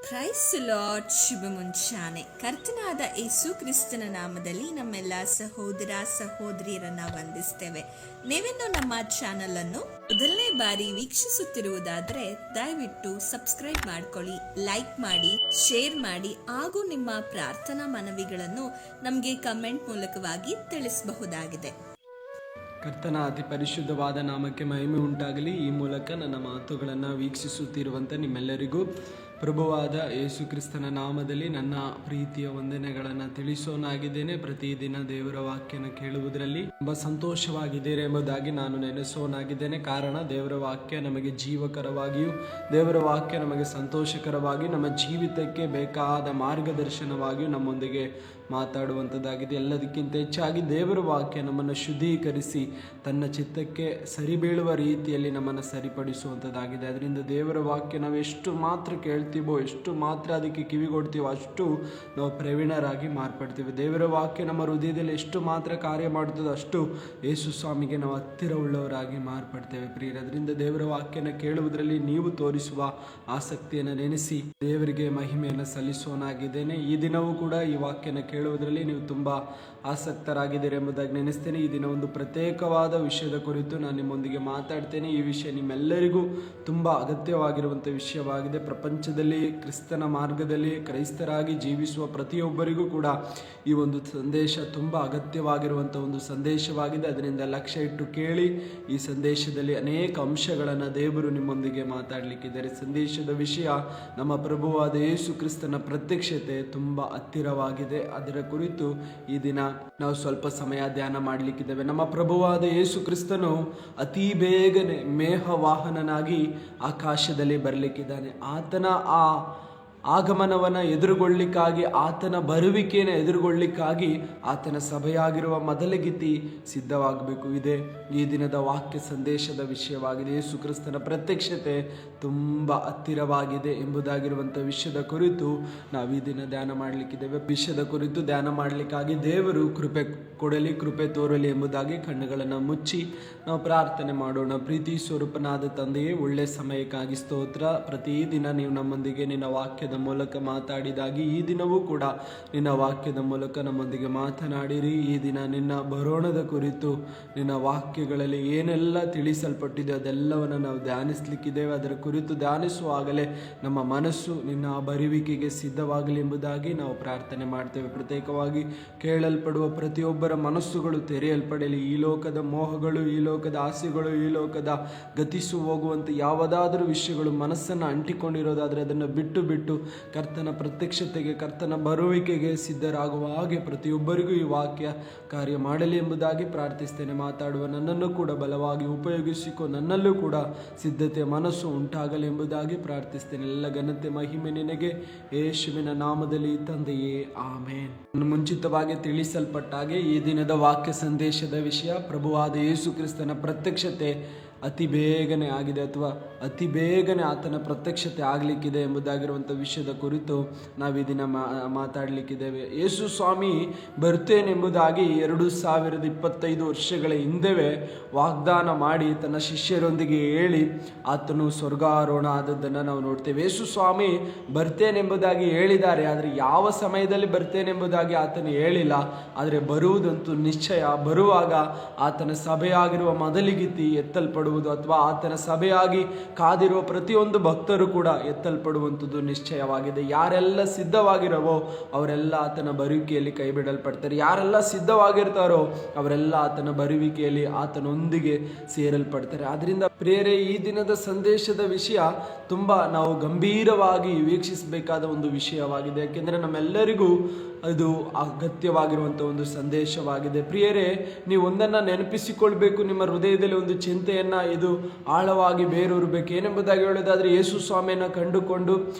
Price lord. ಶುಭ ಮುಂಚಾನೆ. ಕರ್ತನಾದ ಯೇಸು ಕ್ರಿಸ್ತನ ನಾಮದಲ್ಲಿ ನಮ್ಮೆಲ್ಲ ಸಹೋದರ ಸಹೋದರಿಯರನ್ನ ವಂದಿಸ್ತೇವೆ. ನೀವಿನ್ನು ನಮ್ಮ ಚಾನಲ್ ಅನ್ನು ಮೊದಲನೇ ಬಾರಿ ವೀಕ್ಷಿಸುತ್ತಿರುವುದಾದ್ರೆ ದಯವಿಟ್ಟು ಸಬ್ಸ್ಕ್ರೈಬ್ ಮಾಡ್ಕೊಳ್ಳಿ, ಲೈಕ್ ಮಾಡಿ, ಶೇರ್ ಮಾಡಿ ಹಾಗೂ ನಿಮ್ಮ ಪ್ರಾರ್ಥನಾ ಮನವಿಗಳನ್ನು ನಮಗೆ ಕಮೆಂಟ್ ಮೂಲಕವಾಗಿ ತಿಳಿಸಬಹುದಾಗಿದೆ. ಕರ್ತನ ಅತಿ ಪರಿಶುದ್ಧವಾದ ನಾಮಕ್ಕೆ ಮಹಿಮೆ ಉಂಟಾಗಲಿ. ಈ ಮೂಲಕ ನನ್ನ ಮಾತುಗಳನ್ನು ವೀಕ್ಷಿಸುತ್ತಿರುವಂಥ ನಿಮ್ಮೆಲ್ಲರಿಗೂ ಪ್ರಭುವಾದ ಯೇಸು ಕ್ರಿಸ್ತನ ನಾಮದಲ್ಲಿ ನನ್ನ ಪ್ರೀತಿಯ ವಂದನೆಗಳನ್ನು ತಿಳಿಸೋನಾಗಿದ್ದೇನೆ. ಪ್ರತಿದಿನ ದೇವರ ವಾಕ್ಯನ ಕೇಳುವುದರಲ್ಲಿ ತುಂಬ ಸಂತೋಷವಾಗಿದ್ದೀರಿ ಎಂಬುದಾಗಿ ನಾನು ನೆನೆಸೋನಾಗಿದ್ದೇನೆ. ಕಾರಣ ದೇವರ ವಾಕ್ಯ ನಮಗೆ ಜೀವಕರವಾಗಿಯೂ ದೇವರ ವಾಕ್ಯ ನಮಗೆ ಸಂತೋಷಕರವಾಗಿಯೂ ನಮ್ಮ ಜೀವಿತಕ್ಕೆ ಬೇಕಾದ ಮಾರ್ಗದರ್ಶನವಾಗಿಯೂ ನಮ್ಮೊಂದಿಗೆ ಮಾತಾಡುವಂಥದ್ದಾಗಿದೆ. ಎಲ್ಲದಕ್ಕಿಂತ ಹೆಚ್ಚಾಗಿ ದೇವರ ವಾಕ್ಯ ನಮ್ಮನ್ನು ಶುದ್ಧೀಕರಿಸಿ ತನ್ನ ಚಿತ್ತಕ್ಕೆ ಸರಿಬೀಳುವ ರೀತಿಯಲ್ಲಿ ನಮ್ಮನ್ನು ಸರಿಪಡಿಸುವಂಥದ್ದಾಗಿದೆ. ಅದರಿಂದ ದೇವರ ವಾಕ್ಯ ನಾವು ಎಷ್ಟು ಮಾತ್ರ ಕೇಳ್ತೀವೋ, ಎಷ್ಟು ಮಾತ್ರ ಅದಕ್ಕೆ ಕಿವಿಗೊಡ್ತೀವೋ, ಅಷ್ಟು ನಾವು ಪ್ರವೀಣರಾಗಿ ಮಾರ್ಪಡ್ತೀವಿ. ದೇವರ ವಾಕ್ಯ ನಮ್ಮ ಹೃದಯದಲ್ಲಿ ಎಷ್ಟು ಮಾತ್ರ ಕಾರ್ಯ ಮಾಡುತ್ತದೋ ಅಷ್ಟು ಯೇಸು ಸ್ವಾಮಿಗೆ ನಾವು ಹತ್ತಿರವುಳ್ಳವರಾಗಿ ಮಾರ್ಪಡ್ತೇವೆ. ಪ್ರಿಯರೇ, ಅದರಿಂದ ದೇವರ ವಾಕ್ಯನ ಕೇಳುವುದರಲ್ಲಿ ನೀವು ತೋರಿಸುವ ಆಸಕ್ತಿಯನ್ನು ನೆನೆಸಿ ದೇವರಿಗೆ ಮಹಿಮೆಯನ್ನು ಸಲ್ಲಿಸೋನಾಗಿದ್ದೇನೆ. ಈ ದಿನವೂ ಕೂಡ ಈ ವಾಕ್ಯನ ಕೇಳುವುದರಲ್ಲಿ ನೀವು ತುಂಬ ಆಸಕ್ತರಾಗಿದ್ದೀರಿ ಎಂಬುದಾಗಿ ನೆನೆಸ್ತೇನೆ. ಈ ದಿನ ಒಂದು ಪ್ರತ್ಯೇಕವಾದ ವಿಷಯದ ಕುರಿತು ನಾನು ನಿಮ್ಮೊಂದಿಗೆ ಮಾತಾಡ್ತೇನೆ. ಈ ವಿಷಯ ನಿಮ್ಮೆಲ್ಲರಿಗೂ ತುಂಬ ಅಗತ್ಯವಾಗಿರುವಂಥ ವಿಷಯವಾಗಿದೆ. ಪ್ರಪಂಚದಲ್ಲಿ ಕ್ರಿಸ್ತನ ಮಾರ್ಗದಲ್ಲಿ ಕ್ರೈಸ್ತರಾಗಿ ಜೀವಿಸುವ ಪ್ರತಿಯೊಬ್ಬರಿಗೂ ಕೂಡ ಈ ಒಂದು ಸಂದೇಶ ತುಂಬ ಅಗತ್ಯವಾಗಿರುವಂಥ ಒಂದು ಸಂದೇಶವಾಗಿದೆ. ಅದರಿಂದ ಲಕ್ಷ್ಯ ಇಟ್ಟು ಕೇಳಿ. ಈ ಸಂದೇಶದಲ್ಲಿ ಅನೇಕ ಅಂಶಗಳನ್ನು ದೇವರು ನಿಮ್ಮೊಂದಿಗೆ ಮಾತಾಡಲಿಕ್ಕಿದ್ದಾರೆ. ಸಂದೇಶದ ವಿಷಯ ನಮ್ಮ ಪ್ರಭುವಾದ ಯೇಸು ಕ್ರಿಸ್ತನ ಪ್ರತ್ಯಕ್ಷತೆ ತುಂಬ ಹತ್ತಿರವಾಗಿದೆ. ಅದರ ಕುರಿತು ಈ ದಿನ ನಾವು ಸ್ವಲ್ಪ ಸಮಯ ಧ್ಯಾನ ಮಾಡಲಿಕ್ಕಿದ್ದೇವೆ. ನಮ್ಮ ಪ್ರಭುವಾದ ಯೇಸು ಕ್ರಿಸ್ತನು ಅತಿ ಬೇಗನೆ ಮೇಘವಾಹನನಾಗಿ ಆಕಾಶದಲ್ಲಿ ಬರಲಿಕ್ಕಿದ್ದಾನೆ. ಆತನ ಆ ಆಗಮನವನ್ನು ಎದುರುಗೊಳ್ಳಿಕ್ಕಾಗಿ, ಆತನ ಬರುವಿಕೆಯನ್ನು ಎದುರುಗೊಳ್ಳಿಕ್ಕಾಗಿ ಆತನ ಸಭೆಯಾಗಿರುವ ಮೊದಲಗಿತ್ತಿ ಸಿದ್ಧವಾಗಬೇಕು. ಇದೆ ಈ ದಿನದ ವಾಕ್ಯ ಸಂದೇಶದ ವಿಷಯವಾಗಿದೆ. ಯೇಸು ಕ್ರಿಸ್ತನ ಪ್ರತ್ಯಕ್ಷತೆ ತುಂಬ ಹತ್ತಿರವಾಗಿದೆ ಎಂಬುದಾಗಿರುವಂಥ ವಿಷಯದ ಕುರಿತು ನಾವು ಈ ದಿನ ಧ್ಯಾನ ಮಾಡಲಿಕ್ಕಿದ್ದೇವೆ. ವಿಷಯದ ಕುರಿತು ಧ್ಯಾನ ಮಾಡಲಿಕ್ಕಾಗಿ ದೇವರು ಕೃಪೆ ಕೊಡಲಿ, ಕೃಪೆ ತೋರಲಿ ಎಂಬುದಾಗಿ ಕಣ್ಣುಗಳನ್ನು ಮುಚ್ಚಿ ನಾವು ಪ್ರಾರ್ಥನೆ ಮಾಡೋಣ. ಪ್ರೀತಿ ಸ್ವರೂಪನಾದ ತಂದೆಯೇ, ಒಳ್ಳೆ ಸಮಯಕ್ಕಾಗಿ ಸ್ತೋತ್ರ. ಪ್ರತಿದಿನ ನೀವು ನಮ್ಮೊಂದಿಗೆ ನಿನ್ನ ವಾಕ್ಯದ ಮೂಲಕ ಮಾತಾಡಿದಾಗಿ ಈ ದಿನವೂ ಕೂಡ ನಿನ್ನ ವಾಕ್ಯದ ಮೂಲಕ ನಮ್ಮೊಂದಿಗೆ ಮಾತನಾಡಿರಿ. ಈ ದಿನ ನಿನ್ನ ಬರೋಣದ ಕುರಿತು ನಿನ್ನ ವಾಕ್ಯಗಳಲ್ಲಿ ಏನೆಲ್ಲ ತಿಳಿಸಲ್ಪಟ್ಟಿದೆ ಅದೆಲ್ಲವನ್ನು ನಾವು ಧ್ಯಾನಿಸಲಿಕ್ಕಿದ್ದೇವೆ. ಅದರ ಕುರಿತು ಧ್ಯಾನಿಸುವಾಗಲೇ ನಮ್ಮ ಮನಸ್ಸು ನಿನ್ನ ಬರುವಿಕೆಗೆ ಸಿದ್ಧವಾಗಲಿ ಎಂಬುದಾಗಿ ನಾವು ಪ್ರಾರ್ಥನೆ ಮಾಡ್ತೇವೆ. ಪ್ರತ್ಯೇಕವಾಗಿ ಕೇಳಲ್ಪಡುವ ಪ್ರತಿಯೊಬ್ಬರ ಮನಸ್ಸುಗಳು ತೆರೆಯಲ್ಪಡಲಿ. ಈ ಲೋಕದ ಮೋಹಗಳು, ಈ ಲೋಕದ ಆಸೆಗಳು, ಈ ಲೋಕದ ಗತಿಸು ಹೋಗುವಂಥ ಯಾವುದಾದರೂ ವಿಷಯಗಳು ಮನಸ್ಸನ್ನು ಅಂಟಿಕೊಂಡಿರೋದಾದರೆ ಅದನ್ನು ಬಿಟ್ಟು ಕರ್ತನ ಪ್ರತ್ಯಕ್ಷತೆಗೆ, ಕರ್ತನ ಬರುವಿಕೆಗೆ ಸಿದ್ಧರಾಗುವ ಹಾಗೆ ಪ್ರತಿಯೊಬ್ಬರಿಗೂ ಈ ವಾಕ್ಯ ಕಾರ್ಯ ಮಾಡಲಿ ಎಂಬುದಾಗಿ ಪ್ರಾರ್ಥಿಸ್ತೇನೆ. ಮಾತಾಡುವ ನನ್ನನ್ನು ಕೂಡ ಬಲವಾಗಿ ಉಪಯೋಗಿಸಿಕೊ, ನನ್ನಲ್ಲೂ ಕೂಡ ಸಿದ್ಧತೆ ಮನಸ್ಸು ಉಂಟಾಗಲಿ ಎಂಬುದಾಗಿ ಪ್ರಾರ್ಥಿಸ್ತೇನೆ. ಎಲ್ಲ ಘನತೆ ಮಹಿಮೆ ನಿನಗೆ, ಯೇಸುವಿನ ನಾಮದಲ್ಲಿ ತಂದೆಯೇ, ಆಮೇನ್. ಮುಂಚಿತವಾಗಿ ತಿಳಿಸಲ್ಪಟ್ಟ ಹಾಗೆ ಈ ದಿನದ ವಾಕ್ಯ ಸಂದೇಶದ ವಿಷಯ ಪ್ರಭುವಾದ ಯೇಸು ಕ್ರಿಸ್ತನ ಪ್ರತ್ಯಕ್ಷತೆ ಅತಿ ಬೇಗನೆ ಆಗಿದೆ, ಅಥವಾ ಅತಿ ಬೇಗನೆ ಆತನ ಪ್ರತ್ಯಕ್ಷತೆ ಆಗಲಿಕ್ಕಿದೆ ಎಂಬುದಾಗಿರುವಂಥ ವಿಷಯದ ಕುರಿತು ನಾವು ಈ ದಿನ ಮಾತಾಡಲಿಕ್ಕಿದ್ದೇವೆ. ಯೇಸು ಸ್ವಾಮಿ ಬರ್ತೇನೆಂಬುದಾಗಿ 2025 ವರ್ಷಗಳ ಹಿಂದೆವೇ ವಾಗ್ದಾನ ಮಾಡಿ ತನ್ನ ಶಿಷ್ಯರೊಂದಿಗೆ ಹೇಳಿ ಆತನು ಸ್ವರ್ಗಾರೋಹಣ ಆದದ್ದನ್ನು ನಾವು ನೋಡ್ತೇವೆ. ಯೇಸು ಸ್ವಾಮಿ ಬರ್ತೇನೆಂಬುದಾಗಿ ಹೇಳಿದ್ದಾರೆ, ಆದರೆ ಯಾವ ಸಮಯದಲ್ಲಿ ಬರ್ತೇನೆಂಬುದಾಗಿ ಆತನು ಹೇಳಿಲ್ಲ. ಆದರೆ ಬರುವುದಂತೂ ನಿಶ್ಚಯ. ಬರುವಾಗ ಆತನ ಸಭೆಯಾಗಿರುವ ಮೊದಲಿಗಿತ್ತಿ ಎತ್ತಲ್ಪಡುವುದು, ಅಥವಾ ಆತನ ಸಭೆಯಾಗಿ ಕಾದಿರುವ ಪ್ರತಿಯೊಂದು ಭಕ್ತರು ಕೂಡ ಎತ್ತಲ್ಪಡುವಂಥದ್ದು ನಿಶ್ಚಯವಾಗಿದೆ. ಯಾರೆಲ್ಲ ಸಿದ್ಧವಾಗಿರವೋ ಅವರೆಲ್ಲ ಆತನ ಬರುವಿಕೆಯಲ್ಲಿ ಕೈ ಬಿಡಲ್ಪಡ್ತಾರೆ. ಯಾರೆಲ್ಲ ಸಿದ್ಧವಾಗಿರ್ತಾರೋ ಅವರೆಲ್ಲ ಆತನ ಬರುವಿಕೆಯಲ್ಲಿ ಆತನೊಂದಿಗೆ ಸೇರಲ್ಪಡ್ತಾರೆ. ಆದ್ರಿಂದ ಪ್ರಿಯರೇ, ಈ ದಿನದ ಸಂದೇಶದ ವಿಷಯ ತುಂಬ ನಾವು ಗಂಭೀರವಾಗಿ ವೀಕ್ಷಿಸಬೇಕಾದ ಒಂದು ವಿಷಯವಾಗಿದೆ. ಯಾಕೆಂದರೆ ನಮ್ಮೆಲ್ಲರಿಗೂ ಅದು ಅಗತ್ಯವಾಗಿರುವಂಥ ಒಂದು ಸಂದೇಶವಾಗಿದೆ. ಪ್ರಿಯರೇ, ನೀವು ಒಂದನ್ನು ನೆನಪಿಸಿಕೊಳ್ಬೇಕು. ನಿಮ್ಮ ಹೃದಯದಲ್ಲಿ ಒಂದು ಚಿಂತೆಯನ್ನು ಇದು ಆಳವಾಗಿ ಬೇರೂರಬೇಕು. ಏನೆಂಬುದಾಗಿ ಹೇಳೋದಾದರೆ, ಯೇಸು ಸ್ವಾಮಿಯನ್ನು ಕಂಡುಕೊಂಡು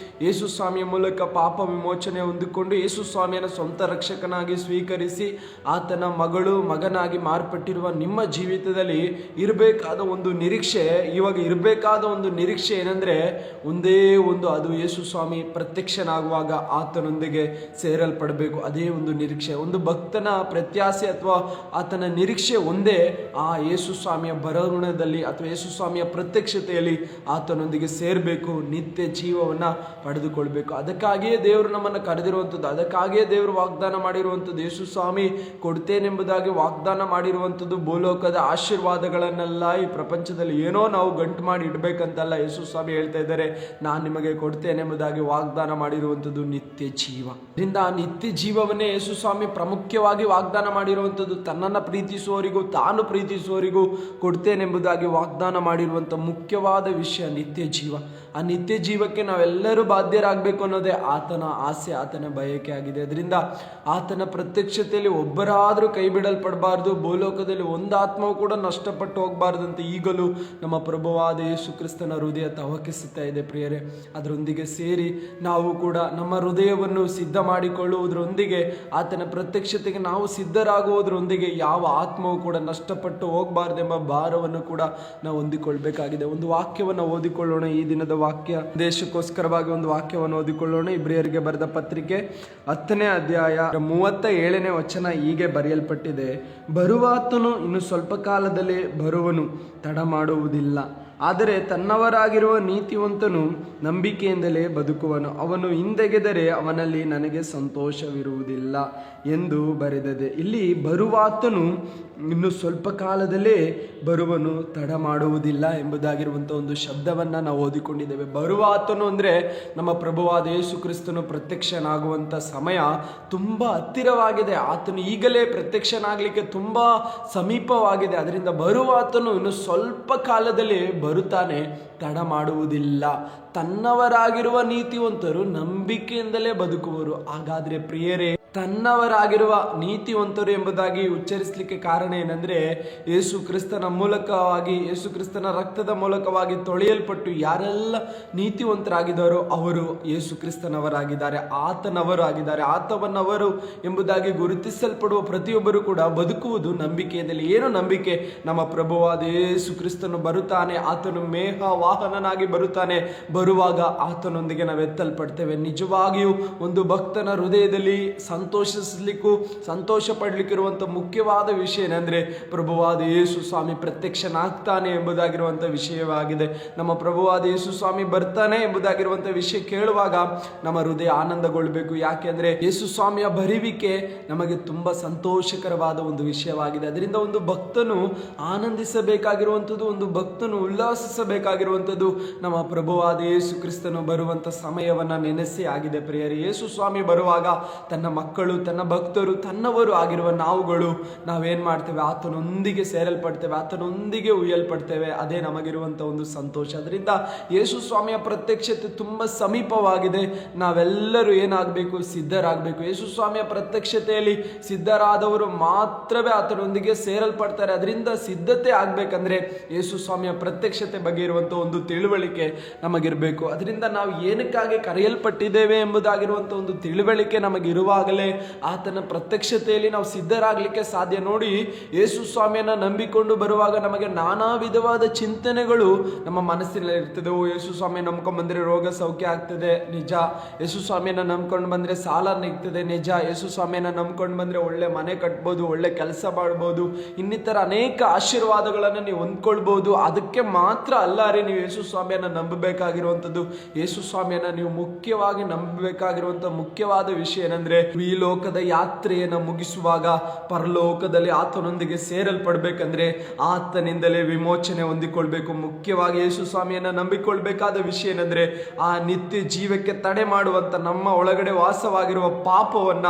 ಯೇಸು ಸ್ವಾಮಿಯ ಮೂಲಕ ಪಾಪ ವಿಮೋಚನೆ ಹೊಂದಿಕೊಂಡು ಯೇಸು ಸ್ವಾಮಿಯನ್ನು ಸ್ವಂತ ರಕ್ಷಕನಾಗಿ ಸ್ವೀಕರಿಸಿ ಆತನ ಮಗನಾಗಿ ಮಾರ್ಪಟ್ಟಿರುವ ನಿಮ್ಮ ಜೀವಿತದಲ್ಲಿ ಇರಬೇಕಾದ ಒಂದು ನಿರೀಕ್ಷೆ, ಇವಾಗ ಇರಬೇಕಾದ ಒಂದು ನಿರೀಕ್ಷೆ ಏನಂದರೆ ಒಂದೇ ಒಂದು, ಅದು ಯೇಸು ಸ್ವಾಮಿ ಪ್ರತ್ಯಕ್ಷನಾಗುವಾಗ ಆತನೊಂದಿಗೆ ಸೇರಲ್ಪಡಬೇಕು. ಅದೇ ಒಂದು ನಿರೀಕ್ಷೆ. ಒಂದು ಭಕ್ತನ ಪ್ರತ್ಯಾಸೆ ಅಥವಾ ಆತನ ನಿರೀಕ್ಷೆ ಒಂದೇ, ಆ ಯೇಸು ಸ್ವಾಮಿಯ ಬರೋಣದಲ್ಲಿ ಅಥವಾ ಯೇಸು ಸ್ವಾಮಿಯ ಪ್ರತ್ಯಕ್ಷತೆಯಲ್ಲಿ ಆತನೊಂದಿಗೆ ಸೇರಬೇಕು, ನಿತ್ಯ ಜೀವವನ್ನು ಪಡೆದುಕೊಳ್ಬೇಕು. ಅದಕ್ಕಾಗಿಯೇ ದೇವರು ನಮ್ಮನ್ನು ಕರೆದಿರುವಂಥದ್ದು, ಅದಕ್ಕಾಗಿಯೇ ದೇವರು ವಾಗ್ದಾನ ಮಾಡಿರುವಂಥದ್ದು. ಯೇಸು ಸ್ವಾಮಿ ಕೊಡ್ತೇನೆಂಬುದಾಗಿ ವಾಗ್ದಾನ ಮಾಡಿರುವಂಥದ್ದು ಭೂಲೋಕದ ಆಶೀರ್ವಾದಗಳನ್ನೆಲ್ಲ ಈ ಪ್ರಪಂಚದಲ್ಲಿ ಏನೋ ನಾವು ಗಂಟು ಮಾಡಿ ಇಡಬೇಕಂತಲ್ಲ. ಯೇಸು ಸ್ವಾಮಿ ಹೇಳ್ತಾ ಇದ್ದಾರೆ, ನಾನು ನಿಮಗೆ ಕೊಡ್ತೇನೆಂಬುದಾಗಿ ವಾಗ್ದಾನ ಮಾಡಿರುವಂಥದ್ದು ನಿತ್ಯ ಜೀವ. ಇದರಿಂದ ಆ ನಿತ್ಯ ಜೀವವನ್ನೇ ಯೇಸು ಸ್ವಾಮಿ ಪ್ರಾಮುಖ್ಯವಾಗಿ ವಾಗ್ದಾನ ಮಾಡಿರುವಂಥದ್ದು. ತನ್ನನ್ನು ಪ್ರೀತಿಸುವವರಿಗೂ ತಾನು ಪ್ರೀತಿಸುವವರಿಗೂ ಕೊಡ್ತೇನೆಂಬುದಾಗಿ ವಾಗ್ದಾನ ಮಾಡಿರುವಂಥ ಮುಖ್ಯವಾದ ವಿಷಯ ನಿತ್ಯ ಜೀವ. ಆ ನಿತ್ಯ ಜೀವಕ್ಕೆ ನಾವೆಲ್ಲರೂ ಬಾಧ್ಯರಾಗಬೇಕು ಅನ್ನೋದೇ ಆತನ ಆಸೆ, ಆತನ ಬಯಕೆ ಆಗಿದೆ. ಅದರಿಂದ ಆತನ ಪ್ರತ್ಯಕ್ಷತೆಯಲ್ಲಿ ಒಬ್ಬರಾದರೂ ಕೈ ಬಿಡಲ್ಪಡಬಾರ್ದು, ಭೂಲೋಕದಲ್ಲಿ ಒಂದು ಆತ್ಮವು ಕೂಡ ನಷ್ಟಪಟ್ಟು ಹೋಗಬಾರ್ದಂತ ಈಗಲೂ ನಮ್ಮ ಪ್ರಭುವಾದ ಯೇಸು ಕ್ರಿಸ್ತನ ಹೃದಯ ತವಕಿಸುತ್ತಾ ಇದೆ ಪ್ರಿಯರೇ. ಅದರೊಂದಿಗೆ ಸೇರಿ ನಾವು ಕೂಡ ನಮ್ಮ ಹೃದಯವನ್ನು ಸಿದ್ಧ ಮಾಡಿಕೊಳ್ಳುವುದರೊಂದಿಗೆ, ಆತನ ಪ್ರತ್ಯಕ್ಷತೆಗೆ ನಾವು ಸಿದ್ಧರಾಗುವುದರೊಂದಿಗೆ ಯಾವ ಆತ್ಮವು ಕೂಡ ನಷ್ಟಪಟ್ಟು ಹೋಗಬಾರ್ದೆಂಬ ಭಾರವನ್ನು ಕೂಡ ನಾವು ಹೊಂದಿಕೊಳ್ಬೇಕಾಗಿದೆ. ಒಂದು ವಾಕ್ಯವನ್ನು ಓದಿಕೊಳ್ಳೋಣ. ಈ ದಿನದ ವಾಕ್ಯ ದೇಶಕ್ಕೋಸ್ಕರವಾಗಿ ಒಂದು ವಾಕ್ಯವನ್ನು ಓದಿಕೊಳ್ಳೋಣ. ಇಬ್ರಿಯರಿಗೆ ಬರೆದ ಪತ್ರಿಕೆ 10ನೇ ಅಧ್ಯಾಯ 37ನೇ ವಚನ ಹೀಗೆ ಬರೆಯಲ್ಪಟ್ಟಿದೆ: ಬರುವಾತನು ಇನ್ನು ಸ್ವಲ್ಪ ಕಾಲದಲ್ಲೇ ಬರುವನು, ತಡ ಮಾಡುವುದಿಲ್ಲ. ಆದರೆ ತನ್ನವರಾಗಿರುವ ನೀತಿವಂತನು ನಂಬಿಕೆಯಿಂದಲೇ ಬದುಕುವನು. ಅವನು ಹಿಂದೆಗೆದರೆ ಅವನಲ್ಲಿ ನನಗೆ ಸಂತೋಷವಿರುವುದಿಲ್ಲ ಎಂದು ಬರೆದಿದೆ. ಇಲ್ಲಿ ಬರುವಾತನು ಇನ್ನು ಸ್ವಲ್ಪ ಕಾಲದಲ್ಲೇ ಬರುವನು, ತಡ ಮಾಡುವುದಿಲ್ಲ ಎಂಬುದಾಗಿರುವಂಥ ಒಂದು ಶಬ್ದವನ್ನು ನಾವು ಓದಿಕೊಂಡಿದ್ದೇವೆ. ಬರುವಾತನು ಅಂದರೆ ನಮ್ಮ ಪ್ರಭುವಾದ ಯೇಸು ಕ್ರಿಸ್ತನು ಪ್ರತ್ಯಕ್ಷನಾಗುವಂಥ ಸಮಯ ತುಂಬ ಹತ್ತಿರವಾಗಿದೆ. ಆತನು ಈಗಲೇ ಪ್ರತ್ಯಕ್ಷನಾಗಲಿಕ್ಕೆ ತುಂಬ ಸಮೀಪವಾಗಿದೆ. ಅದರಿಂದ ಬರುವಾತನು ಇನ್ನು ಸ್ವಲ್ಪ ಕಾಲದಲ್ಲಿ ಬರುತ್ತಾನೆ, ತಡ ಮಾಡುವುದಿಲ್ಲ. ತನ್ನವರಾಗಿರುವ ನೀತಿವಂತರು ನಂಬಿಕೆಯಿಂದಲೇ ಬದುಕುವರು. ಹಾಗಾದರೆ ಪ್ರಿಯರೇ, ತನ್ನವರಾಗಿರುವ ನೀತಿವಂತರು ಎಂಬುದಾಗಿ ಉಚ್ಚರಿಸಲಿಕ್ಕೆ ಕಾರಣ ಏನಂದರೆ, ಯೇಸು ಕ್ರಿಸ್ತನ ಮೂಲಕವಾಗಿ, ಯೇಸು ಕ್ರಿಸ್ತನ ರಕ್ತದ ಮೂಲಕವಾಗಿ ತೊಳೆಯಲ್ಪಟ್ಟು ಯಾರೆಲ್ಲ ನೀತಿವಂತರಾಗಿದ್ದಾರೋ ಅವರು ಯೇಸು ಕ್ರಿಸ್ತನವರಾಗಿದ್ದಾರೆ, ಆತನವರು ಆಗಿದ್ದಾರೆ. ಆತವನ್ನವರು ಎಂಬುದಾಗಿ ಗುರುತಿಸಲ್ಪಡುವ ಪ್ರತಿಯೊಬ್ಬರು ಕೂಡ ಬದುಕುವುದು ನಂಬಿಕೆಯಲ್ಲಿ. ಏನು ನಂಬಿಕೆ? ನಮ್ಮ ಪ್ರಭುವಾದ ಯೇಸು ಕ್ರಿಸ್ತನು ಬರುತ್ತಾನೆ, ಆತನು ಮೇಘ ವಾಹನನಾಗಿ ಬರುತ್ತಾನೆ. ಬರುವಾಗ ಆತನೊಂದಿಗೆ ನಾವು ಎತ್ತಲ್ಪಡ್ತೇವೆ. ನಿಜವಾಗಿಯೂ ಒಂದು ಭಕ್ತನ ಹೃದಯದಲ್ಲಿ ಸಂತೋಷಿಸಲಿಕ್ಕೂ ಸಂತೋಷ ಪಡಲಿಕ್ಕಿರುವಂಥ ಮುಖ್ಯವಾದ ವಿಷಯ ಏನಂದರೆ, ಪ್ರಭುವಾದ ಯೇಸು ಸ್ವಾಮಿ ಪ್ರತ್ಯಕ್ಷನಾಗ್ತಾನೆ ಎಂಬುದಾಗಿರುವಂಥ ವಿಷಯವಾಗಿದೆ. ನಮ್ಮ ಪ್ರಭುವಾದ ಯೇಸು ಸ್ವಾಮಿ ಬರ್ತಾನೆ ಎಂಬುದಾಗಿರುವಂಥ ವಿಷಯ ಕೇಳುವಾಗ ನಮ್ಮ ಹೃದಯ ಆನಂದಗೊಳ್ಳಬೇಕು. ಯಾಕೆಂದರೆ ಯೇಸು ಸ್ವಾಮಿಯ ಬರುವಿಕೆ ನಮಗೆ ತುಂಬ ಸಂತೋಷಕರವಾದ ಒಂದು ವಿಷಯವಾಗಿದೆ. ಅದರಿಂದ ಒಂದು ಭಕ್ತನು ಆನಂದಿಸಬೇಕಾಗಿರುವಂಥದ್ದು, ಒಂದು ಭಕ್ತನು ಉಲ್ಲಾಸಿಸಬೇಕಾಗಿರುವಂಥದ್ದು ನಮ್ಮ ಪ್ರಭುವಾದ ಯೇಸು ಕ್ರಿಸ್ತನು ಬರುವಂಥ ಸಮಯವನ್ನು ನೆನೆಸಿ ಆಗಿದೆ ಪ್ರಿಯರೇ. ಯೇಸು ಸ್ವಾಮಿ ಬರುವಾಗ ತನ್ನ ಮಕ್ಕಳು, ತನ್ನ ಭಕ್ತರು, ತನ್ನವರು ಆಗಿರುವ ನಾವೇನು ಮಾಡ್ತೇವೆ? ಆತನೊಂದಿಗೆ ಸೇರಲ್ಪಡ್ತೇವೆ, ಆತನೊಂದಿಗೆ ಉಯ್ಯಲ್ಪಡ್ತೇವೆ. ಅದೇ ನಮಗಿರುವಂಥ ಒಂದು ಸಂತೋಷ. ಅದರಿಂದ ಯೇಸು ಸ್ವಾಮಿಯ ಪ್ರತ್ಯಕ್ಷತೆ ತುಂಬ ಸಮೀಪವಾಗಿದೆ. ನಾವೆಲ್ಲರೂ ಏನಾಗಬೇಕು? ಸಿದ್ಧರಾಗಬೇಕು. ಯೇಸು ಸ್ವಾಮಿಯ ಪ್ರತ್ಯಕ್ಷತೆಯಲ್ಲಿ ಸಿದ್ಧರಾದವರು ಮಾತ್ರವೇ ಆತನೊಂದಿಗೆ ಸೇರಲ್ಪಡ್ತಾರೆ. ಅದರಿಂದ ಸಿದ್ಧತೆ ಆಗಬೇಕಂದ್ರೆ ಯೇಸು ಸ್ವಾಮಿಯ ಪ್ರತ್ಯಕ್ಷತೆ ಬಗ್ಗೆ ಇರುವಂಥ ಒಂದು ತಿಳುವಳಿಕೆ ನಮಗಿರಬೇಕು. ಅದರಿಂದ ನಾವು ಏನಕ್ಕಾಗಿ ಕರೆಯಲ್ಪಟ್ಟಿದ್ದೇವೆ ಎಂಬುದಾಗಿರುವಂಥ ಒಂದು ತಿಳುವಳಿಕೆ ನಮಗಿರುವಾಗಲೇ ಆತನ ಪ್ರತ್ಯಕ್ಷತೆಯಲ್ಲಿ ನಾವು ಸಿದ್ಧರಾಗಲಿಕ್ಕೆ ಸಾಧ್ಯ. ನೋಡಿ, ಯೇಸು ಸ್ವಾಮಿಯನ್ನು ನಂಬಿಕೊಂಡು ಬರುವಾಗ ನಮಗೆ ನಾನಾ ವಿಧವಾದ ಚಿಂತನೆಗಳು ನಮ್ಮ ಮನಸ್ಸಿನಲ್ಲಿ ಇರ್ತದೆ. ಯೇಸು ಸ್ವಾಮಿ ನಂಬ್ಕೊಂಡು ಬಂದರೆ ರೋಗ ಸೌಖ್ಯ ಆಗ್ತದೆ, ನಿಜ. ಯೇಸು ಸ್ವಾಮಿಯನ್ನು ನಂಬ್ಕೊಂಡು ಬಂದರೆ ಸಾಲ ನಿಗ್ತದೆ, ನಿಜ. ಯೇಸು ಸ್ವಾಮಿಯನ್ನು ನಂಬ್ಕೊಂಡು ಬಂದರೆ ಒಳ್ಳೆ ಮನೆ ಕಟ್ಬೋದು, ಒಳ್ಳೆ ಕೆಲಸ ಮಾಡ್ಬೋದು, ಇನ್ನಿತರ ಅನೇಕ ಆಶೀರ್ವಾದಗಳನ್ನು ನೀವು ಹೊಂದ್ಕೊಳ್ಬೋದು. ಅದಕ್ಕೆ ಮಾತ್ರ ಅಲ್ಲ ರೀ ನೀವು ಯೇಸು ಸ್ವಾಮಿಯನ್ನು ನಂಬಬೇಕಾಗಿರುವಂಥದ್ದು. ಯೇಸು ಸ್ವಾಮಿಯನ್ನು ನೀವು ಮುಖ್ಯವಾಗಿ ನಂಬಬೇಕಾಗಿರುವಂಥ ಮುಖ್ಯವಾದ ವಿಷಯ ಏನಂದ್ರೆ, ಈ ಲೋಕದ ಯಾತ್ರೆಯನ್ನು ಮುಗಿಸುವಾಗ ಪರಲೋಕದಲ್ಲಿ ಆತನೊಂದಿಗೆ ಸೇರಲ್ಪಡ್ಬೇಕಂದ್ರೆ ಆತನಿಂದಲೇ ವಿಮೋಚನೆ ಹೊಂದಿಕೊಳ್ಬೇಕು. ಮುಖ್ಯವಾಗಿ ಯೇಸು ಸ್ವಾಮಿಯನ್ನು ನಂಬಿಕೊಳ್ಬೇಕಾದ ವಿಷಯ ಏನಂದ್ರೆ, ಆ ನಿತ್ಯ ಜೀವಕ್ಕೆ ತಡೆ ಮಾಡುವಂತ ನಮ್ಮ ಒಳಗಡೆ ವಾಸವಾಗಿರುವ ಪಾಪವನ್ನ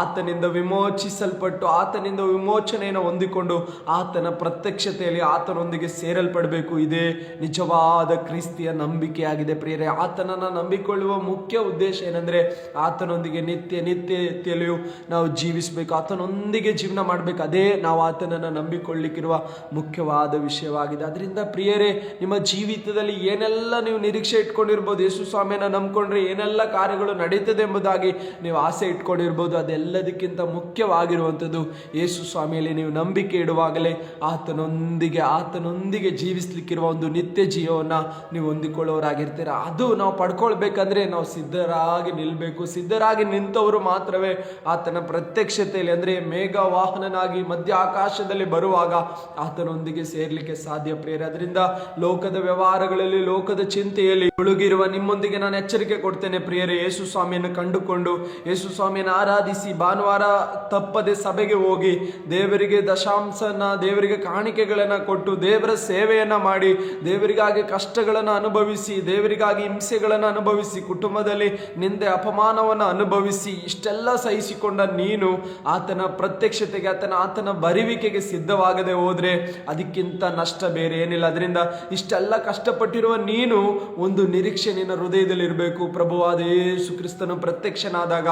ಆತನಿಂದ ವಿಮೋಚಿಸಲ್ಪಟ್ಟು ಆತನಿಂದ ವಿಮೋಚನೆಯನ್ನು ಹೊಂದಿಕೊಂಡು ಆತನ ಪ್ರತ್ಯಕ್ಷತೆಯಲ್ಲಿ ಆತನೊಂದಿಗೆ ಸೇರಲ್ಪಡಬೇಕು. ಇದೇ ನಿಜವಾದ ಕ್ರಿಸ್ತಿಯ ನಂಬಿಕೆಯಾಗಿದೆ ಪ್ರಿಯರೇ. ಆತನನ್ನು ನಂಬಿಕೊಳ್ಳುವ ಮುಖ್ಯ ಉದ್ದೇಶ ಏನಂದ್ರೆ, ಆತನೊಂದಿಗೆ ನಿತ್ಯತೆಯಲ್ಲಿಯೂ ನಾವು ಜೀವಿಸಬೇಕು, ಆತನೊಂದಿಗೆ ಜೀವನ ಮಾಡಬೇಕು. ಅದೇ ನಾವು ಆತನನ್ನು ನಂಬಿಕೊಳ್ಳಿಕ್ಕಿರುವ ಮುಖ್ಯವಾದ ವಿಷಯವಾಗಿದೆ. ಅದರಿಂದ ಪ್ರಿಯರೇ, ನಿಮ್ಮ ಜೀವಿತದಲ್ಲಿ ಏನೆಲ್ಲ ನೀವು ನಿರೀಕ್ಷೆ ಇಟ್ಕೊಂಡಿರ್ಬೋದು, ಯೇಸು ಸ್ವಾಮಿಯನ್ನು ನಂಬ್ಕೊಂಡ್ರೆ ಏನೆಲ್ಲ ಕಾರ್ಯಗಳು ನಡೀತದೆ ಎಂಬುದಾಗಿ ನೀವು ಆಸೆ ಇಟ್ಕೊಂಡಿರ್ಬೋದು, ಅದೆಲ್ಲದಕ್ಕಿಂತ ಮುಖ್ಯವಾಗಿರುವಂಥದ್ದು ಯೇಸು ಸ್ವಾಮಿಯಲ್ಲಿ ನೀವು ನಂಬಿಕೆ ಇಡುವಾಗಲೇ ಆತನೊಂದಿಗೆ ಜೀವಿಸ್ಲಿಕ್ಕಿರುವ ಒಂದು ನಿತ್ಯ ಜೀವವನ್ನು ನೀವು ಹೊಂದಿಕೊಳ್ಳೋರಾಗಿರ್ತೀರ. ಅದು ನಾವು ಪಡ್ಕೊಳ್ಬೇಕಂದ್ರೆ ನಾವು ಸಿದ್ಧರಾಗಿ ನಿಲ್ಲಬೇಕು. ಸಿದ್ಧರಾಗಿ ನಿಂತವರು ಮಾತ್ರವೇ ಮಾತ್ರವೇ ಆತನ ಪ್ರತ್ಯಕ್ಷತೆಯಲ್ಲಿ ಅಂದರೆ ಮೇಘ ವಾಹನನಾಗಿ ಮಧ್ಯ ಆಕಾಶದಲ್ಲಿ ಬರುವಾಗ ಆತನೊಂದಿಗೆ ಸೇರ್ಲಿಕ್ಕೆ ಸಾಧ್ಯ ಪ್ರಿಯರೇ. ಅದರಿಂದ ಲೋಕದ ವ್ಯವಹಾರಗಳಲ್ಲಿ, ಲೋಕದ ಚಿಂತೆಯಲ್ಲಿ ಮುಳುಗಿರುವ ನಿಮ್ಮೊಂದಿಗೆ ನಾನು ಎಚ್ಚರಿಕೆ ಕೊಡ್ತೇನೆ ಪ್ರಿಯರೇ. ಯೇಸು ಸ್ವಾಮಿಯನ್ನು ಕಂಡುಕೊಂಡು ಯೇಸು ಸ್ವಾಮಿಯನ್ನು ಆರಾಧಿಸಿ, ಭಾನುವಾರ ತಪ್ಪದೆ ಸಭೆಗೆ ಹೋಗಿ ದೇವರಿಗೆ ದಶಾಂಶನ, ದೇವರಿಗೆ ಕಾಣಿಕೆಗಳನ್ನು ಕೊಟ್ಟು ದೇವರ ಸೇವೆಯನ್ನ ಮಾಡಿ, ದೇವರಿಗಾಗಿ ಕಷ್ಟಗಳನ್ನು ಅನುಭವಿಸಿ, ದೇವರಿಗಾಗಿ ಹಿಂಸೆಗಳನ್ನು ಅನುಭವಿಸಿ, ಕುಟುಂಬದಲ್ಲಿ ನಿಂದೆ ಅಪಮಾನವನ್ನು ಅನುಭವಿಸಿ, ಇಷ್ಟೆಲ್ಲ ಸಹಿಸಿಕೊಂಡ ನೀನು ಆತನ ಪ್ರತ್ಯಕ್ಷತೆಗೆ, ಆತನ ಬರುವಿಕೆಗೆ ಸಿದ್ಧವಾಗದೆ ಹೋದ್ರೆ ಅದಕ್ಕಿಂತ ನಷ್ಟ ಬೇರೆ ಏನಿಲ್ಲ. ಅದರಿಂದ ಇಷ್ಟೆಲ್ಲ ಕಷ್ಟಪಟ್ಟಿರುವ ನೀನು ಒಂದು ನಿರೀಕ್ಷೆ ನಿನ್ನ ಹೃದಯದಲ್ಲಿ ಇರಬೇಕು. ಪ್ರಭುವಾದ ಯೇಸು ಕ್ರಿಸ್ತನು ಪ್ರತ್ಯಕ್ಷನಾದಾಗ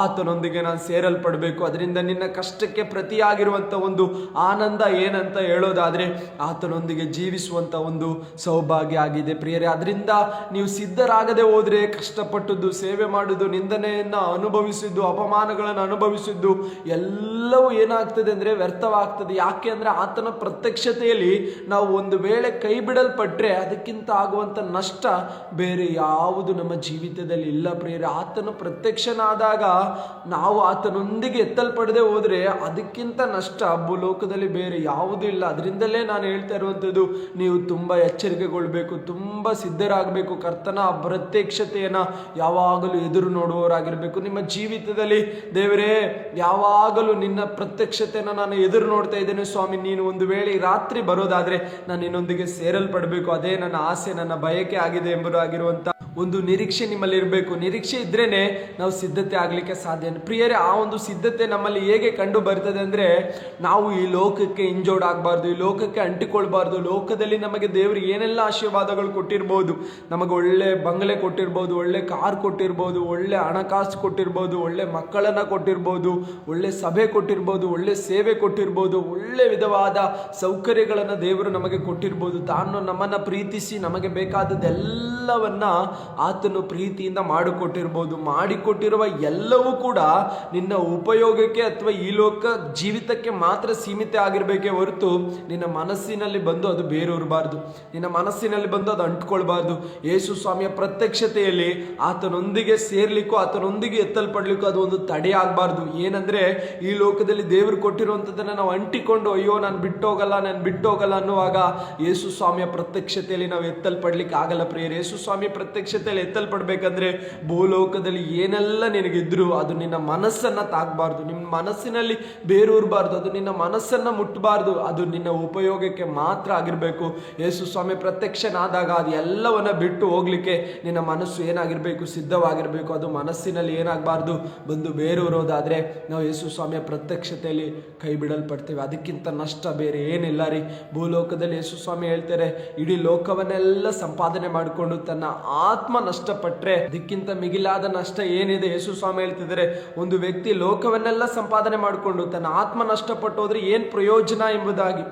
ಆತನೊಂದಿಗೆ ನಾನು ಸೇರಲ್ಪಡಬೇಕು. ಅದರಿಂದ ನಿನ್ನ ಕಷ್ಟಕ್ಕೆ ಪ್ರತಿಯಾಗಿರುವಂತ ಒಂದು ಆನಂದ ಏನಂತ ಹೇಳೋದಾದ್ರೆ ಆತನೊಂದಿಗೆ ಜೀವಿಸುವಂತ ಒಂದು ಸೌಭಾಗ್ಯ ಆಗಿದೆ ಪ್ರಿಯರೇ. ಅದರಿಂದ ನೀವು ಸಿದ್ಧರಾಗದೆ ಹೋದ್ರೆ ಕಷ್ಟಪಟ್ಟದ್ದು, ಸೇವೆ ಮಾಡುವುದು, ನಿಂದನೆಯನ್ನ ಅನುಭವಿಸಿದ್ದು, ಅಪಮಾನಗಳನ್ನು ಅನುಭವಿಸಿದ್ದು ಎಲ್ಲವೂ ಏನಾಗ್ತದೆ ಅಂದ್ರೆ ವ್ಯರ್ಥವಾಗ್ತದೆ. ಯಾಕೆ ಅಂದ್ರೆ ಆತನ ಪ್ರತ್ಯಕ್ಷತೆಯಲ್ಲಿ ನಾವು ಒಂದು ವೇಳೆ ಕೈ ಬಿಡಲ್ಪಟ್ರೆ ಅದಕ್ಕಿಂತ ಆಗುವಂತ ನಷ್ಟ ಬೇರೆ ಯಾವುದು ನಮ್ಮ ಜೀವಿತದಲ್ಲಿ ಇಲ್ಲ ಪ್ರಿಯರೇ. ಆತನು ಪ್ರತ್ಯಕ್ಷನಾದಾಗ ನಾವು ಆತನೊಂದಿಗೆ ಎತ್ತಲ್ಪಡದೆ ಹೋದ್ರೆ ಅದಕ್ಕಿಂತ ನಷ್ಟ ಭೂಲೋಕದಲ್ಲಿ ಬೇರೆ ಯಾವುದೂ ಇಲ್ಲ. ಅದರಿಂದಲೇ ನಾನು ಹೇಳ್ತಾ ಇರುವಂಥದ್ದು, ನೀವು ತುಂಬಾ ಎಚ್ಚರಿಕೆಗೊಳ್ಬೇಕು, ತುಂಬಾ ಸಿದ್ಧರಾಗಬೇಕು. ಕರ್ತನ ಪ್ರತ್ಯಕ್ಷತೆಯನ್ನ ಯಾವಾಗಲೂ ಎದುರು ನೋಡುವವರಾಗಿರ್ಬೇಕು. ನಿಮ್ಮ ಜೀವಿತದಲ್ಲಿ ದೇವರೇ ಯಾವಾಗಲೂ ನಿನ್ನ ಪ್ರತ್ಯಕ್ಷತೆಯನ್ನು ನಾನು ಎದುರು ನೋಡ್ತಾ ಇದ್ದೇನೆ ಸ್ವಾಮಿ, ನೀನು ಒಂದು ವೇಳೆ ರಾತ್ರಿ ಬರೋದಾದ್ರೆ ನಾನು ನಿನ್ನೊಂದಿಗೆ ಸೇರಲ್ಪಡಬೇಕು, ಅದೇ ನನ್ನ ಆಸೆ, ನನ್ನ ಬಯಕೆ ಆಗಿದೆ ಎಂಬುದಾಗಿರುವಂತ ಒಂದು ನಿರೀಕ್ಷೆ ನಿಮ್ಮಲ್ಲಿ ಇರಬೇಕು. ನಿರೀಕ್ಷೆ ಇದ್ರೇನೆ ನಾವು ಸಿದ್ಧತೆ ಆಗ್ಲಿಕ್ಕೆ ಸಾಧ್ಯ ಪ್ರಿಯರೇ. ಆ ಒಂದು ಸಿದ್ಧತೆ ನಮ್ಮಲ್ಲಿ ಹೇಗೆ ಕಂಡು ಬರ್ತದೆ ಅಂದ್ರೆ, ನಾವು ಈ ಲೋಕಕ್ಕೆ ಇಂಜೋರ್ಡ್ ಆಗಬಾರ್ದು, ಈ ಲೋಕಕ್ಕೆ ಅಂಟಿಕೊಳ್ಬಾರ್ದು. ಲೋಕದಲ್ಲಿ ನಮಗೆ ದೇವರು ಏನೆಲ್ಲ ಆಶೀರ್ವಾದಗಳು ಕೊಟ್ಟಿರ್ಬೋದು, ನಮಗೆ ಒಳ್ಳೆ ಬಂಗಲೆ ಕೊಟ್ಟಿರ್ಬೋದು, ಒಳ್ಳೆ ಕಾರ್ ಕೊಟ್ಟಿರ್ಬೋದು, ಒಳ್ಳೆ ಹಣಕಾಸು ಕೊಟ್ಟಿರ್ಬೋದು, ಒಳ್ಳೆ ಮಕ್ಕಳನ್ನ ಕೊಟ್ಟಿರ್ಬೋದು, ಒಳ್ಳೆ ಸಭೆ ಕೊಟ್ಟಿರ್ಬೋದು, ಒಳ್ಳೆ ಸೇವೆ ಕೊಟ್ಟಿರ್ಬೋದು, ಒಳ್ಳೆ ವಿಧವಾದ ಸೌಕರ್ಯಗಳನ್ನು ದೇವರು ನಮಗೆ ಕೊಟ್ಟಿರ್ಬೋದು. ತಾನು ನಮ್ಮನ್ನ ಪ್ರೀತಿಸಿ ನಮಗೆ ಬೇಕಾದದ್ದೆಲ್ಲವನ್ನ ಆತನು ಪ್ರೀತಿಯಿಂದ ಮಾಡಿಕೊಟ್ಟಿರುವ ಎಲ್ಲವೂ ಕೂಡ ನಿನ್ನ ಉಪಯೋಗಕ್ಕೆ ಅಥವಾ ಈ ಲೋಕ ಜೀವಿತಕ್ಕೆ ಮಾತ್ರ ಸೀಮಿತ ಆಗಿರ್ಬೇಕೇ ಹೊರತು ನಿನ್ನ ಮನಸ್ಸಿನಲ್ಲಿ ಬಂದು ಅದು ಬೇರೂರಬಾರ್ದು, ನಿನ್ನ ಮನಸ್ಸಿನಲ್ಲಿ ಬಂದು ಅದು ಅಂಟ್ಕೊಳ್ಬಾರ್ದು. ಯೇಸು ಸ್ವಾಮಿಯ ಪ್ರತ್ಯಕ್ಷತೆಯಲ್ಲಿ ಆತನೊಂದಿಗೆ ಸೇರ್ಲಿಕ್ಕೂ ಆತನೊಂದಿಗೆ ಎತ್ತಲ್ಪಡ್ಲಿಕ್ಕೂ ಅದು ಒಂದು ತಡೆ ಆಗ್ಬಾರ್ದು. ಏನಂದ್ರೆ ಈ ಲೋಕದಲ್ಲಿ ದೇವರು ಕೊಟ್ಟಿರುವಂಥದ್ದನ್ನ ನಾವು ಅಂಟಿಕೊಂಡು ಅಯ್ಯೋ ನಾನು ಬಿಟ್ಟೋಗಲ್ಲ ಅನ್ನುವಾಗ ಯೇಸು ಸ್ವಾಮಿಯ ಪ್ರತ್ಯಕ್ಷತೆಯಲ್ಲಿ ನಾವು ಎತ್ತಲ್ಪಡ್ಲಿಕ್ಕೆ ಆಗಲ್ಲ ಪ್ರಿಯರೇ. ಯೇಸು ಸ್ವಾಮಿ ಪ್ರತ್ಯಕ್ಷತೆಯಲ್ಲಿ ಎತ್ತಲ್ಪಡ್ಬೇಕಂದ್ರೆ ಭೂಲೋಕದಲ್ಲಿ ಏನೆಲ್ಲ ನಿನಗಿದ್ರು ಅದು ನಿನ್ನ ಮನಸ್ಸನ್ನ ತಾಕಬಾರ್ದು, ನಿಮ್ಮ ಮನಸ್ಸಿನಲ್ಲಿ ಬೇರೂರಬಾರ್ದು, ಅದು ನಿನ್ನ ಮನಸ್ಸನ್ನ ಮುಟ್ಟಬಾರ್ದು, ಅದು ನಿನ್ನ ಉಪಯೋಗಕ್ಕೆ ಮಾತ್ರ ಆಗಿರ್ಬೇಕು. ಯೇಸು ಸ್ವಾಮಿ ಪ್ರತ್ಯಕ್ಷನಾದಾಗ ಅದು ಎಲ್ಲವನ್ನ ಬಿಟ್ಟು ಹೋಗ್ಲಿಕ್ಕೆ ನಿನ್ನ ಮನಸ್ಸು ಏನಾಗಿರ್ಬೇಕು, ಸಿದ್ಧವಾಗಿರ್ಬೇಕು. ಅದು ಮನಸ್ಸಿನಲ್ಲಿ ಏನಾಗಬಾರ್ದು, ಬಂದು ಬೇರೂರೋದಾದ್ರೆ ನಾವು ಯೇಸು ಸ್ವಾಮಿಯ ಪ್ರತ್ಯಕ್ಷತೆಯಲ್ಲಿ ಕೈ ಬಿಡಲ್ಪಡ್ತೇವೆ. ಅದಕ್ಕಿಂತ ನಷ್ಟ ಬೇರೆ ಏನಿಲ್ಲ ರೀ. ಭೂಲೋಕದಲ್ಲಿ ಯೇಸು ಸ್ವಾಮಿ ಹೇಳ್ತಾರೆ, ಇಡೀ ಲೋಕವನ್ನೆಲ್ಲ ಸಂಪಾದನೆ ಮಾಡಿಕೊಂಡು ತನ್ನ ಆತ್ಮ ನಷ್ಟಪಟ್ರೆ ಅದಕ್ಕಿಂತ ಮಿಗಿಲಾದ ನಷ್ಟ ಏನಿದೆ. ಯೇಸು ಸ್ವಾಮಿ ಹೇಳ್ತಿದ್ದಾರೆ, ಒಂದು ವ್ಯಕ್ತಿ ಲೋಕವನ್ನೆಲ್ಲ ಸಂಪಾದನೆ ಮಾಡಿಕೊಂಡು ತನ್ನ ಆತ್ಮ ನಷ್ಟಪಟ್ಟು ಹೋದ್ರೆ ಏನ್ ಪ್ರಯೋಜನ ಎಂಬುದಾಗಿ.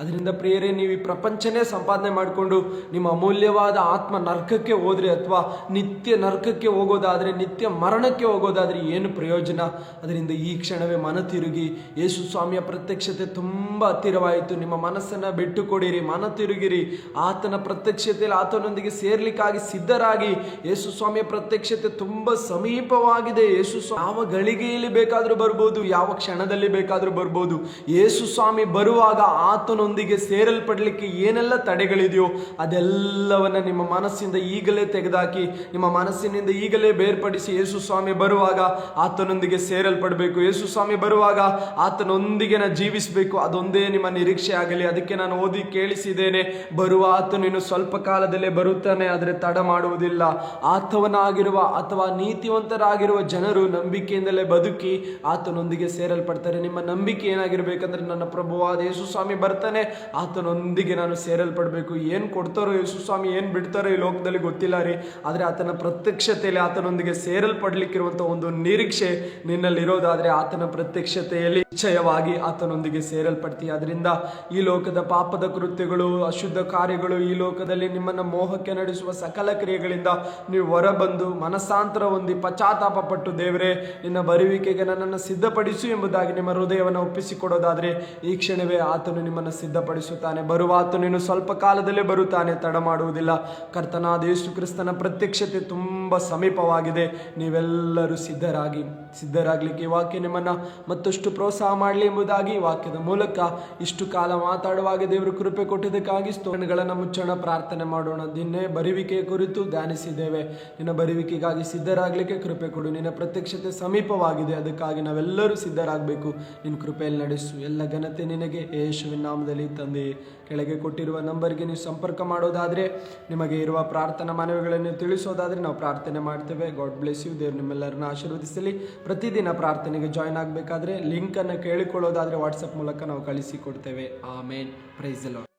ಅದರಿಂದ ಪ್ರಿಯರೇ, ನೀವು ಈ ಪ್ರಪಂಚನೇ ಸಂಪಾದನೆ ಮಾಡಿಕೊಂಡು ನಿಮ್ಮ ಅಮೂಲ್ಯವಾದ ಆತ್ಮ ನರಕಕ್ಕೆ ಹೋದ್ರೆ ಅಥವಾ ನಿತ್ಯ ನರಕಕ್ಕೆ ಹೋಗೋದಾದ್ರೆ, ನಿತ್ಯ ಮರಣಕ್ಕೆ ಹೋಗೋದಾದ್ರೆ ಏನು ಪ್ರಯೋಜನ? ಅದರಿಂದ ಈ ಕ್ಷಣವೇ ಮನ ತಿರುಗಿ, ಯೇಸು ಸ್ವಾಮಿಯ ಪ್ರತ್ಯಕ್ಷತೆ ತುಂಬಾ ಹತ್ತಿರವಾಯಿತು, ನಿಮ್ಮ ಮನಸ್ಸನ್ನ ಬಿಟ್ಟು ಕೊಡಿರಿ, ಮನ ತಿರುಗಿರಿ. ಆತನ ಪ್ರತ್ಯಕ್ಷತೆಯಲ್ಲಿ ಆತನೊಂದಿಗೆ ಸೇರ್ಲಿಕ್ಕಾಗಿ ಸಿದ್ಧರಾಗಿ. ಯೇಸು ಸ್ವಾಮಿಯ ಪ್ರತ್ಯಕ್ಷತೆ ತುಂಬಾ ಸಮೀಪವಾಗಿದೆ. ಯೇಸು ಯಾವ ಗಳಿಗೆಯಲ್ಲಿ ಬೇಕಾದ್ರೂ ಬರ್ಬೋದು, ಯಾವ ಕ್ಷಣದಲ್ಲಿ ಬೇಕಾದ್ರೂ ಬರ್ಬೋದು. ಯೇಸು ಸ್ವಾಮಿ ಬರುವಾಗ ಆತನೊಂದಿಗೆ ಸೇರಲ್ಪಡ್ಲಿಕ್ಕೆ ಏನೆಲ್ಲ ತಡೆಗಳಿದೆಯೋ ಅದೆಲ್ಲವನ್ನ ನಿಮ್ಮ ಮನಸ್ಸಿಂದ ಈಗಲೇ ತೆಗೆದಾಕಿ, ನಿಮ್ಮ ಮನಸ್ಸಿನಿಂದ ಈಗಲೇ ಬೇರ್ಪಡಿಸಿ. ಯೇಸು ಸ್ವಾಮಿ ಬರುವಾಗ ಆತನೊಂದಿಗೆ ಸೇರಲ್ಪಡಬೇಕು, ಯೇಸು ಸ್ವಾಮಿ ಬರುವಾಗ ಆತನೊಂದಿಗೆ ನಾನು ಜೀವಿಸಬೇಕು. ಅದೊಂದೇ ನಿಮ್ಮ ನಿರೀಕ್ಷೆ ಆಗಲಿ. ಅದಕ್ಕೆ ನಾನು ಓದಿ ಕೇಳಿಸಿದ್ದೇನೆ, ಬರುವ ಆತನು ಇನ್ನು ಸ್ವಲ್ಪ ಕಾಲದಲ್ಲೇ ಬರುತ್ತಾನೆ, ಆದರೆ ತಡ ಮಾಡುವುದಿಲ್ಲ. ಆತವನಾಗಿರುವ ಅಥವಾ ನೀತಿವಂತರಾಗಿರುವ ಜನರು ನಂಬಿಕೆಯಿಂದಲೇ ಬದುಕಿ ಆತನೊಂದಿಗೆ ಸೇರಲ್ಪಡ್ತಾರೆ. ನಿಮ್ಮ ನಂಬಿಕೆ ಏನಾಗಿರ್ಬೇಕಂದ್ರೆ, ನನ್ನ ಪ್ರಭುವಾದ ಯೇಸು ಸ್ವಾಮಿ ಬರ್ತಾನೆ, ಆತನೊಂದಿಗೆ ನಾನು ಸೇರಲ್ಪಡಬೇಕು. ಏನ್ ಕೊಡ್ತಾರೋ ಯೇಸು ಸ್ವಾಮಿ, ಏನ್ ಬಿಡ್ತಾರೋ ಈ ಲೋಕದಲ್ಲಿ ಗೊತ್ತಿಲ್ಲ ರೀ. ಆದ್ರೆ ಆತನ ಪ್ರತ್ಯಕ್ಷತೆಯಲ್ಲಿ ಆತನೊಂದಿಗೆ ಸೇರಲ್ಪಡ್ಲಿಕ್ಕಿರುವಂತ ಒಂದು ನಿರೀಕ್ಷೆ ನಿನ್ನಲ್ಲಿ ಇರೋದಾದ್ರೆ ಆತನ ಪ್ರತ್ಯಕ್ಷತೆಯಲ್ಲಿ ನಿಶ್ಚಯವಾಗಿ ಆತನೊಂದಿಗೆ ಸೇರಲ್ಪಡ್ತೀಯ. ಅದರಿಂದ ಈ ಲೋಕದ ಪಾಪದ ಕೃತ್ಯಗಳು, ಅಶುದ್ಧ ಕಾರ್ಯಗಳು, ಈ ಲೋಕದಲ್ಲಿ ನಿಮ್ಮನ್ನ ಮೋಹಕ್ಕೆ ನಡೆಸುವ ಸಕಲ ಕ್ರಿಯೆಗಳಿಂದ ನೀವು ಹೊರಬಂದು ಮನಸ್ಸಾಂತರ ಹೊಂದಿ ಪಶ್ಚಾತ್ತಾಪ ಪಟ್ಟು, ದೇವರೇ ನಿನ್ನ ಬರುವಿಕೆಗೆ ನನ್ನನ್ನು ಸಿದ್ಧಪಡಿಸು ಎಂಬುದಾಗಿ ನಿಮ್ಮ ಹೃದಯವನ್ನು ಒಪ್ಪಿಸಿಕೊಡೋದಾದ್ರೆ ಈ ಕ್ಷಣವೇ ಆತನು ನಿಮ್ಮನ್ನು ಸಿದ್ಧಪಡಿಸುತ್ತಾನೆ. ಬರುವ ಆತನು ಇನ್ನು ಸ್ವಲ್ಪ ಕಾಲದಲ್ಲೇ ಬರುತ್ತಾನೆ, ತಡ ಮಾಡುವುದಿಲ್ಲ. ಕರ್ತನಾದ ಯೇಸು ಕ್ರಿಸ್ತನ ಪ್ರತ್ಯಕ್ಷತೆ ತುಂಬ ತುಂಬ ಸಮೀಪವಾಗಿದೆ. ನೀವೆಲ್ಲರೂ ಸಿದ್ಧರಾಗಲಿಕ್ಕೆ ಈ ವಾಕ್ಯ ನಿಮ್ಮನ್ನು ಮತ್ತಷ್ಟು ಪ್ರೋತ್ಸಾಹ ಮಾಡಲಿ ಎಂಬುದಾಗಿ ವಾಕ್ಯದ ಮೂಲಕ ಇಷ್ಟು ಕಾಲ ಮಾತಾಡುವಾಗ ದೇವರು ಕೃಪೆ ಕೊಟ್ಟಿದ್ದಕ್ಕಾಗಿ ಸ್ತೋತ್ರಗಳನ್ನು ಮುಚ್ಚೋಣ, ಪ್ರಾರ್ಥನೆ ಮಾಡೋಣ. ನಿನ್ನೆ ಬರುವಿಕೆಯ ಕುರಿತು ಧ್ಯಾನಿಸಿದ್ದೇವೆ. ನಿನ್ನ ಬರುವಿಕೆಗಾಗಿ ಸಿದ್ಧರಾಗಲಿಕ್ಕೆ ಕೃಪೆ ಕೊಡು. ನಿನ್ನ ಪ್ರತ್ಯಕ್ಷತೆ ಸಮೀಪವಾಗಿದೆ, ಅದಕ್ಕಾಗಿ ನಾವೆಲ್ಲರೂ ಸಿದ್ಧರಾಗಬೇಕು. ನಿನ್ನ ಕೃಪೆಯಲ್ಲಿ ನಡೆಸು. ಎಲ್ಲ ಘನತೆ ನಿನಗೆ ಯೇಸುವಿನ ನಾಮದಲ್ಲಿ ತಂದೆ. ಕೆಳಗೆ ಕೊಟ್ಟಿರುವ ನಂಬರ್ಗೆ ನೀವು ಸಂಪರ್ಕ ಮಾಡೋದಾದರೆ, ನಿಮಗೆ ಇರುವ ಪ್ರಾರ್ಥನಾ ಮನವಿಗಳನ್ನು ತಿಳಿಸೋದಾದರೆ ನಾವು ಪ್ರಾರ್ಥನೆ ಮಾಡ್ತೇವೆ. God bless you. ದೇವರು ನಿಮ್ಮೆಲ್ಲರನ್ನ ಆಶೀರ್ವದಿಸಲಿ. ಪ್ರತಿದಿನ ಪ್ರಾರ್ಥನೆಗೆ ಜಾಯ್ನ್ ಆಗಬೇಕಾದ್ರೆ ಲಿಂಕನ್ನು ಕೇಳಿಕೊಳ್ಳೋದಾದರೆ ವಾಟ್ಸಪ್ ಮೂಲಕ ನಾವು ಕಳಿಸಿಕೊಡ್ತೇವೆ. ಆಮೇನ್. Praise the lord.